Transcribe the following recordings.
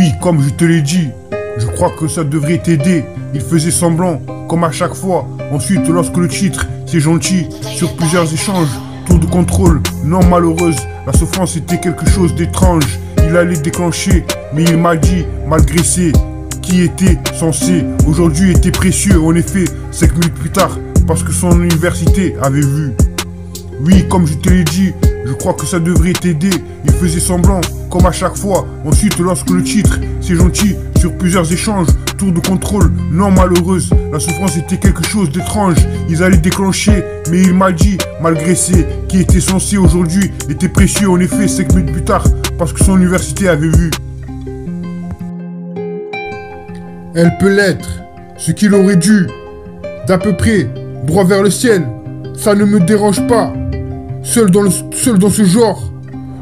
Oui, comme je te l'ai dit, je crois que ça devrait t'aider. Il faisait semblant, comme à chaque fois. Ensuite, lorsque le titre, c'est gentil, sur plusieurs échanges, tour de contrôle, non malheureuse, la souffrance était quelque chose d'étrange. Il allait déclencher, mais il m'a dit, malgré ses qui était censé, aujourd'hui était précieux. En effet, 5 minutes plus tard, parce que son université avait vu. Oui, comme je te l'ai dit, je crois que ça devrait t'aider. Il faisait semblant, comme à chaque fois. Ensuite, lorsque le titre, c'est gentil, sur plusieurs échanges, tour de contrôle, non malheureuse, la souffrance était quelque chose d'étrange. Ils allaient déclencher, mais il m'a dit, malgré ses qui était censé aujourd'hui, était précieux. En effet, 5 minutes plus tard, parce que son université avait vu. Elle peut l'être, ce qu'il aurait dû, d'à peu près, droit vers le ciel, ça ne me dérange pas. Seul dans ce genre,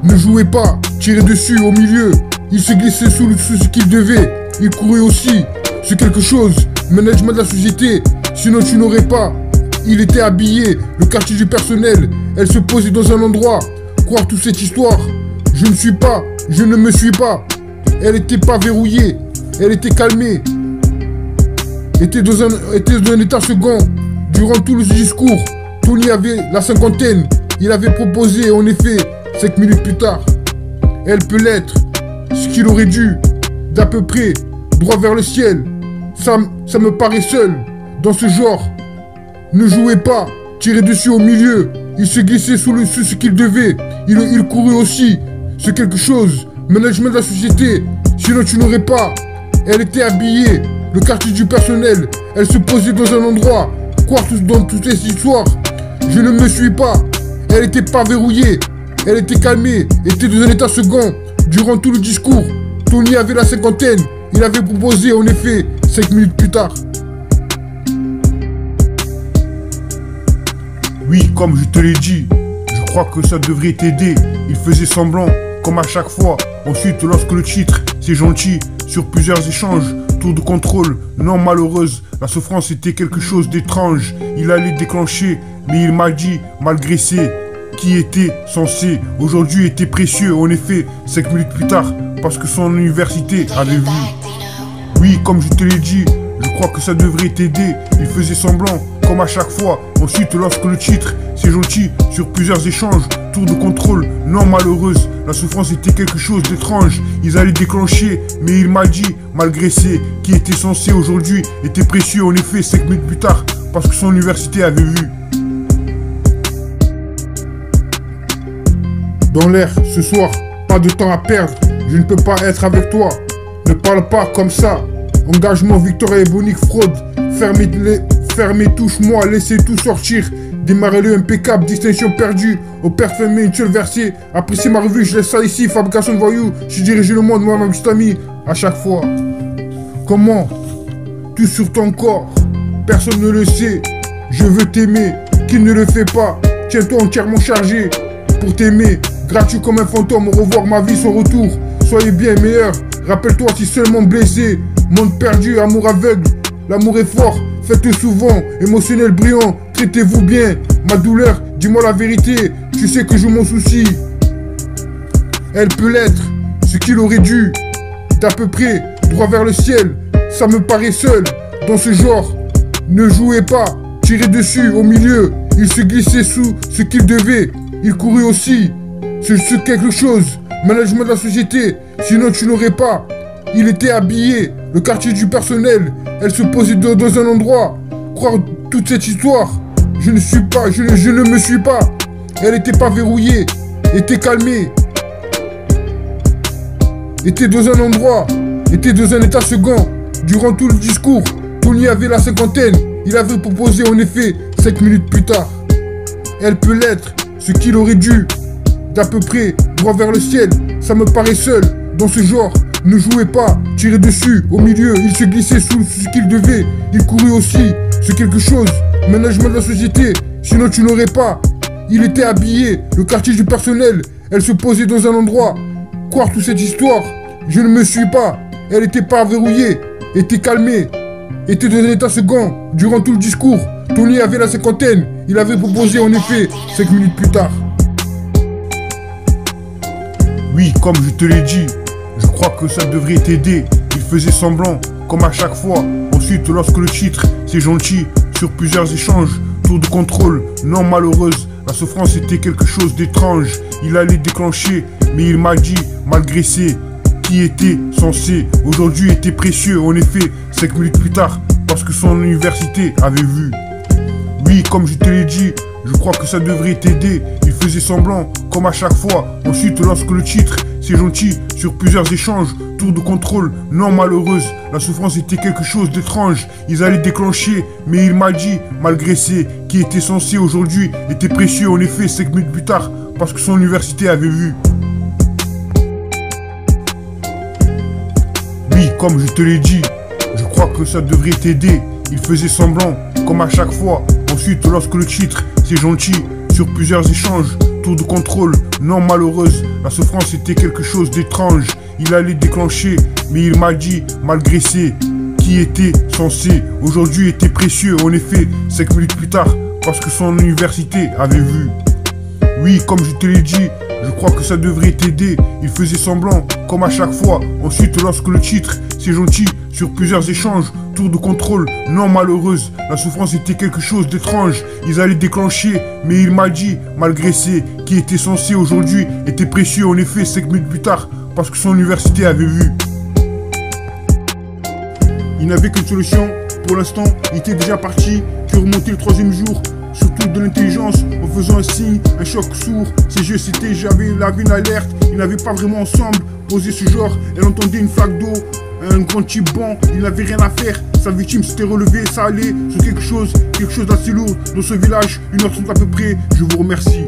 ne jouez pas, tirez dessus au milieu, il se glissait sous ce qu'il devait, il courait aussi, c'est quelque chose, management de la société, sinon tu n'aurais pas. Il était habillé, le quartier du personnel, elle se posait dans un endroit, croire toute cette histoire, je ne me suis pas, elle était pas verrouillée, elle était calmée, était dans un état second, durant tout le discours, Tony avait la cinquantaine, il avait proposé en effet, 5 minutes plus tard, elle peut l'être, ce qu'il aurait dû, d'à peu près, droit vers le ciel, ça me paraît seul, dans ce genre, ne jouez pas, tirez dessus au milieu, il se glissait sous ce qu'il devait, il courait aussi, c'est quelque chose, management de la société, sinon tu n'aurais pas, elle était habillée, le quartier du personnel, elle se posait dans un endroit, croire dans toutes ces histoires, je ne me suis pas, elle était pas verrouillée, elle était calmée, était dans un état second, durant tout le discours, Tony avait la cinquantaine, il avait proposé en effet, 5 minutes plus tard. Oui, comme je te l'ai dit, je crois que ça devrait t'aider. Il faisait semblant, comme à chaque fois. Ensuite, lorsque le titre, c'est gentil, sur plusieurs échanges, tour de contrôle, non malheureuse, la souffrance était quelque chose d'étrange. Il allait déclencher, mais il m'a dit, malgré ses qui était censé, aujourd'hui était précieux. En effet, 5 minutes plus tard, parce que son université avait vu. Oui, comme je te l'ai dit, je crois que ça devrait t'aider. Il faisait semblant, comme à chaque fois. Ensuite, lorsque le titre, c'est gentil, sur plusieurs échanges, tour de contrôle, non malheureuse, la souffrance était quelque chose d'étrange. Ils allaient déclencher, mais il m'a dit, malgré ses qui était censé aujourd'hui, était précieux. En effet, 5 minutes plus tard, parce que son université avait vu. Dans l'air, ce soir, pas de temps à perdre, je ne peux pas être avec toi. Ne parle pas comme ça. Engagement, victoire et bonique, fraude. Fermez, touche-moi, laissez tout sortir. Démarrez-le impeccable, distinction perdue. Au père fermé, une seule versée. Appréciez ma revue, je laisse ça ici. Fabrication de voyous, je dirige le monde, moi, ma petite amie. À chaque fois. Comment? Tout sur ton corps. Personne ne le sait. Je veux t'aimer. Qui ne le fait pas? Tiens-toi entièrement chargé. Pour t'aimer, gratuit comme un fantôme, au revoir ma vie, son retour. Soyez bien meilleur, rappelle-toi si seulement blessé. Monde perdu, amour aveugle, l'amour est fort, faites-le souvent, émotionnel brillant, traitez-vous bien. Ma douleur, dis-moi la vérité, tu sais que je m'en soucie. Elle peut l'être, ce qu'il aurait dû, d'à peu près, droit vers le ciel, ça me paraît seul, dans ce genre. Ne jouez pas, tirez dessus, au milieu, il se glissait sous ce qu'il devait. Il courait aussi, c'est quelque chose, management de la société, sinon tu n'aurais pas. Il était habillé, le quartier du personnel, elle se posait dans un endroit, croire toute cette histoire, je ne me suis pas, elle était pas verrouillée, était calmée, était dans un endroit, était dans un état second, durant tout le discours, Tony avait la cinquantaine, il avait proposé en effet, 5 minutes plus tard. Elle peut l'être, ce qu'il aurait dû, d'à peu près, droit vers le ciel, ça me paraît seul, dans ce genre, ne jouez pas, tirez dessus, au milieu, il se glissait sous ce qu'il devait, il courait aussi, c'est quelque chose, management de la société, sinon tu n'aurais pas, il était habillé, le quartier du personnel, elle se posait dans un endroit, croire toute cette histoire, je ne me suis pas, elle était pas verrouillée, était calmée, était dans un état second, durant tout le discours, Tony avait la cinquantaine, il avait proposé en effet, 5 minutes plus tard. Oui, comme je te l'ai dit, je crois que ça devrait t'aider. Il faisait semblant, comme à chaque fois. Ensuite, lorsque le titre, c'est gentil, sur plusieurs échanges, tour de contrôle, non malheureuse, la souffrance était quelque chose d'étrange. Il allait déclencher, mais il m'a dit, malgré ses qui était censé, aujourd'hui était précieux. En effet, 5 minutes plus tard, parce que son université avait vu. Oui, comme je te l'ai dit, je crois que ça devrait t'aider. Il faisait semblant, comme à chaque fois. Ensuite, lorsque le titre, c'est gentil, sur plusieurs échanges, tour de contrôle, non malheureuse, la souffrance était quelque chose d'étrange. Ils allaient déclencher, mais il m'a dit, malgré ses qui était censé aujourd'hui, était précieux. En effet, 5 minutes plus tard, parce que son université avait vu. Oui, comme je te l'ai dit, je crois que ça devrait t'aider. Il faisait semblant, comme à chaque fois. Ensuite, lorsque le titre, c'est gentil, sur plusieurs échanges, tour de contrôle, non malheureuse, la souffrance était quelque chose d'étrange. Il allait déclencher, mais il m'a dit, malgré ses qui était censé, aujourd'hui était précieux. En effet, 5 minutes plus tard, parce que son université avait vu. Oui, comme je te l'ai dit, je crois que ça devrait t'aider. Il faisait semblant, comme à chaque fois. Ensuite, lorsque le titre, c'est gentil, sur plusieurs échanges, tour de contrôle, non malheureuse, la souffrance était quelque chose d'étrange. Ils allaient déclencher, mais il m'a dit, malgré ses qui était censé aujourd'hui, était précieux. En effet, 5 minutes plus tard, parce que son université avait vu. Il n'avait qu'une solution. Pour l'instant, il était déjà parti. Que remonter le 3e jour. Surtout de l'intelligence, en faisant un signe, un choc sourd. Ses yeux c'était, j'avais lavé une alerte. Ils n'avaient pas vraiment ensemble posé ce genre. Elle entendait une flaque d'eau, un grand type bon. Il n'avait rien à faire. Sa victime s'était relevée, ça allait sur quelque chose d'assez lourd. Dans ce village, 1h30 à peu près. Je vous remercie.